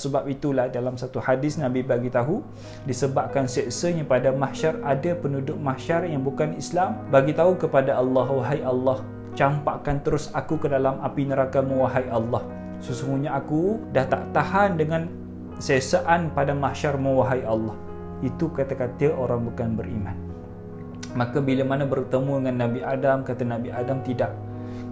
Sebab itulah dalam satu hadis Nabi bagi tahu, disebabkan seksanya pada mahsyar, ada penduduk mahsyar yang bukan Islam bagi tahu kepada Allah, wahai Allah, campakkan terus aku ke dalam api neraka-Mu, wahai Allah. Sesungguhnya aku dah tak tahan dengan seksaan pada mahsyar-Mu, wahai Allah. Itu kata-kata orang bukan beriman. Maka bila mana bertemu dengan Nabi Adam, kata Nabi Adam, tidak.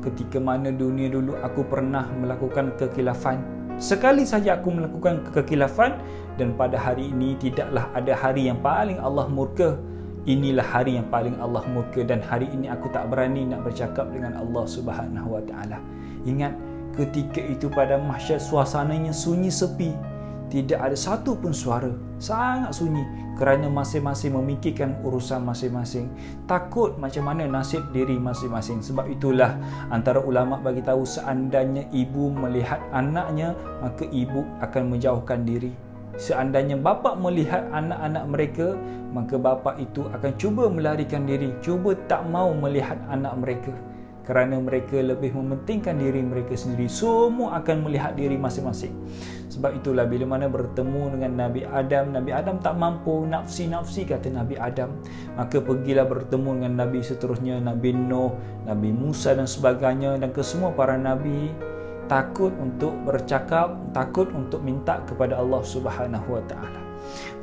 Ketika mana dunia dulu aku pernah melakukan kekhilafan, sekali saja aku melakukan kekhilafan, dan pada hari ini tidaklah ada hari yang paling Allah murka. Inilah hari yang paling Allah murka, dan hari ini aku tak berani nak bercakap dengan Allah Subhanahu Wa Taala. Ingat, ketika itu pada mahsyar suasananya sunyi sepi. Tidak ada satu pun suara, sangat sunyi, kerana masing-masing memikirkan urusan masing-masing, takut macam mana nasib diri masing-masing. Sebab itulah antara ulama bagi tahu, seandainya ibu melihat anaknya, maka ibu akan menjauhkan diri. Seandainya bapa melihat anak-anak mereka, maka bapa itu akan cuba melarikan diri, cuba tak mau melihat anak mereka, kerana mereka lebih mementingkan diri mereka sendiri. Semua akan melihat diri masing-masing. Sebab itulah bila mana bertemu dengan Nabi Adam tak mampu nafsi-nafsi, kata Nabi Adam. Maka pergilah bertemu dengan Nabi seterusnya, Nabi Nuh, Nabi Musa dan sebagainya, dan kesemua para Nabi. Takut untuk bercakap, takut untuk minta kepada Allah Subhanahu Wa Taala.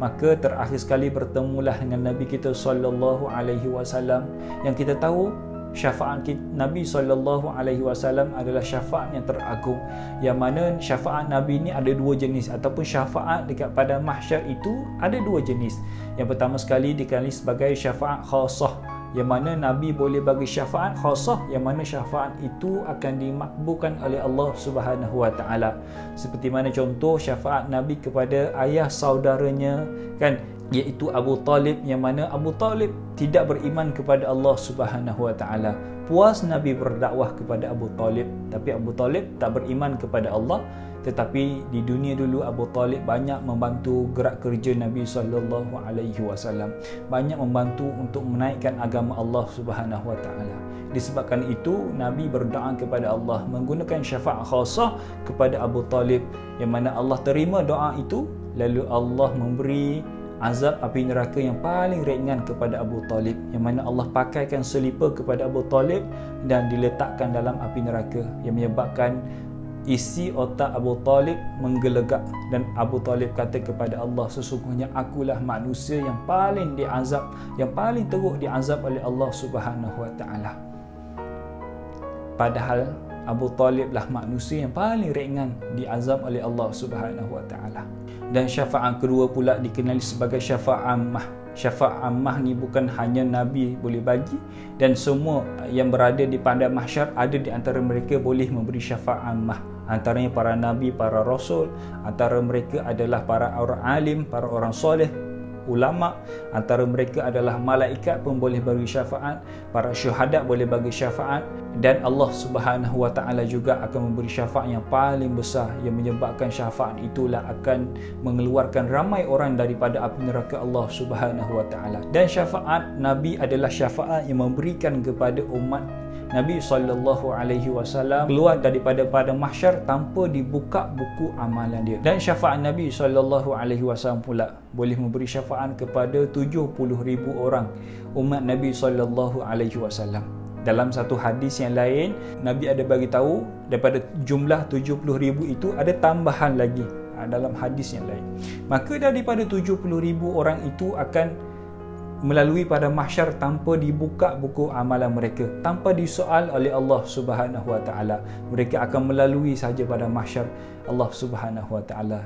Maka terakhir sekali bertemulah dengan Nabi kita sallallahu alaihi wasallam, yang kita tahu syafaat Nabi SAW adalah syafaat yang teragung, yang mana syafaat Nabi ini ada dua jenis, ataupun syafaat dekat pada mahsyar itu ada dua jenis. Yang pertama sekali dikenali sebagai syafaat khasah, yang mana Nabi boleh bagi syafaat khasah, yang mana syafaat itu akan dimakbulkan oleh Allah Subhanahu Wa Taala. Seperti mana contoh syafaat Nabi kepada ayah saudaranya, kan, iaitu Abu Talib, yang mana Abu Talib tidak beriman kepada Allah Subhanahu Wa Taala. Puas Nabi berdakwah kepada Abu Talib, tapi Abu Talib tak beriman kepada Allah. Tetapi di dunia dulu Abu Talib banyak membantu gerak kerja Nabi sallallahu alaihi wasallam, banyak membantu untuk menaikkan agama Allah Subhanahu Wa Taala. Disebabkan itu Nabi berdoa kepada Allah menggunakan syafaat khasah kepada Abu Talib, yang mana Allah terima doa itu, lalu Allah memberi azab api neraka yang paling ringan kepada Abu Talib, yang mana Allah pakaikan selipar kepada Abu Talib dan diletakkan dalam api neraka, yang menyebabkan isi otak Abu Talib menggelegak, dan Abu Talib kata kepada Allah, sesungguhnya akulah manusia yang paling diazab, yang paling teruk diazab oleh Allah Subhanahu Wa Taala. Padahal Abu Talib lah manusia yang paling ringan diazab oleh Allah Subhanahu Wa Taala. Dan syafaat kedua pula dikenali sebagai syafaat ammah. Syafaat ammah ni bukan hanya Nabi boleh bagi, dan semua yang berada di padang mahsyar ada di antara mereka boleh memberi syafaat ammah. Antaranya para Nabi, para Rasul, antara mereka adalah para orang alim, para orang soleh, ulama, antara mereka adalah malaikat pun boleh bagi syafaat, para syuhada boleh bagi syafaat, dan Allah Subhanahu Wa Taala juga akan memberi syafaat yang paling besar, yang menyebabkan syafaat itulah akan mengeluarkan ramai orang daripada api neraka Allah Subhanahu Wa Taala. Dan syafaat Nabi adalah syafaat yang memberikan kepada umat Nabi SAW keluar daripada padang mahsyar tanpa dibuka buku amalan dia. Dan syafaat Nabi SAW pula boleh memberi syafaat kepada 70,000 orang umat Nabi SAW. Dalam satu hadis yang lain, Nabi ada bagi tahu daripada jumlah 70,000 itu ada tambahan lagi dalam hadis yang lain. Maka daripada 70,000 orang itu akan melalui pada mahsyar tanpa dibuka buku amalan mereka, tanpa disoal oleh Allah Subhanahu Wa Taala. Mereka akan melalui saja pada mahsyar Allah Subhanahu Wa Taala.